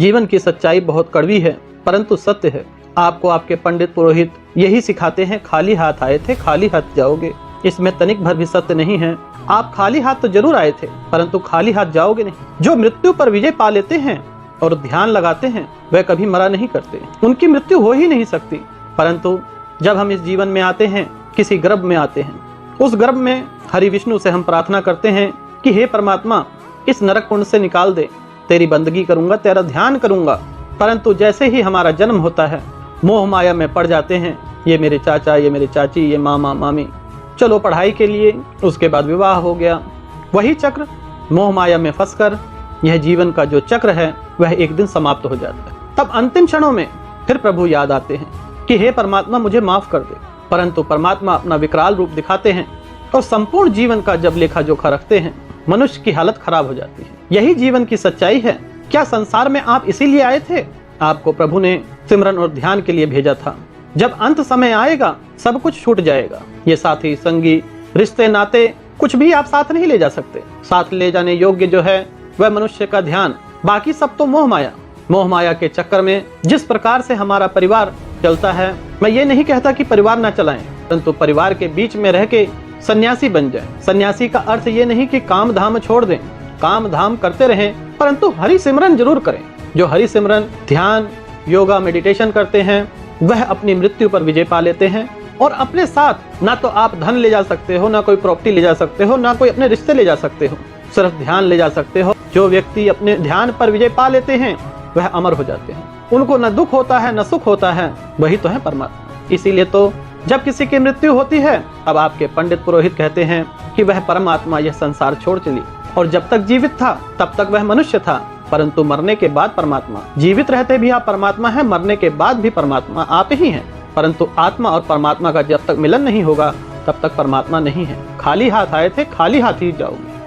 जीवन की सच्चाई बहुत कड़वी है परंतु सत्य है। आपको आपके पंडित पुरोहित यही सिखाते हैं, खाली हाथ आए थे खाली हाथ जाओगे। इसमें तनिक भर भी सत्य नहीं है। आप खाली हाथ तो जरूर आए थे परंतु खाली हाथ जाओगे नहीं। जो मृत्यु पर विजय पा लेते हैं और ध्यान लगाते हैं वह कभी मरा नहीं करते, उनकी मृत्यु हो ही नहीं सकती। परंतु जब हम इस जीवन में आते हैं, किसी गर्भ में आते हैं, उस गर्भ में हरि विष्णु से हम प्रार्थना करते हैं कि हे परमात्मा इस नरक कुंड से निकाल दे, तेरी बंदगी करूंगा, तेरा ध्यान करूंगा। परंतु जैसे ही हमारा जन्म होता है मोह माया में पड़ जाते हैं। ये मेरे चाचा, ये मेरे चाची, ये मामा मामी, चलो पढ़ाई के लिए, उसके बाद विवाह हो गया। वही चक्र मोह माया में फंसकर यह जीवन का जो चक्र है वह एक दिन समाप्त हो जाता है। तब अंतिम क्षणों में फिर प्रभु याद आते हैं कि हे परमात्मा मुझे माफ कर दे। परंतु परमात्मा अपना विकराल रूप दिखाते हैं और संपूर्ण जीवन का जब लेखा जोखा रखते हैं मनुष्य की हालत खराब हो जाती है। यही जीवन की सच्चाई है। क्या संसार में आप इसीलिए आए थे? आपको प्रभु ने सिमरन और ध्यान के लिए भेजा था। जब अंत समय आएगा सब कुछ छूट जाएगा। ये साथी संगी रिश्ते नाते कुछ भी आप साथ नहीं ले जा सकते। साथ ले जाने योग्य जो है वह मनुष्य का ध्यान, बाकी सब तो मोह माया। मोह माया के चक्कर में जिस प्रकार से हमारा परिवार चलता है, मैं ये नहीं कहता कि परिवार ना चलाएं, परंतु परिवार के बीच में रह के सन्यासी बन जाए। सन्यासी का अर्थ ये नहीं कि काम धाम छोड़ दें, काम धाम करते रहें परंतु हरि सिमरन जरूर करें। जो हरि सिमरन, ध्यान, योगा, मेडिटेशन करते हैं वह अपनी मृत्यु पर विजय पा लेते हैं। और अपने साथ ना तो आप धन ले जा सकते हो, ना कोई प्रॉपर्टी ले जा सकते हो, ना कोई अपने रिश्ते ले जा सकते हो, सिर्फ ध्यान ले जा सकते हो। जो व्यक्ति अपने ध्यान पर विजय पा लेते हैं वह अमर हो जाते हैं। उनको न दुख होता है न सुख होता है, वही तो है परमात्मा। इसीलिए तो जब किसी की मृत्यु होती है अब आपके पंडित पुरोहित कहते हैं कि वह परमात्मा यह संसार छोड़ चली, और जब तक जीवित था तब तक वह मनुष्य था, परंतु मरने के बाद परमात्मा। जीवित रहते भी आप परमात्मा हैं, मरने के बाद भी परमात्मा आप ही हैं। परंतु आत्मा और परमात्मा का जब तक मिलन नहीं होगा तब तक परमात्मा नहीं है। खाली हाथ आए थे खाली हाथ ही जाओगे।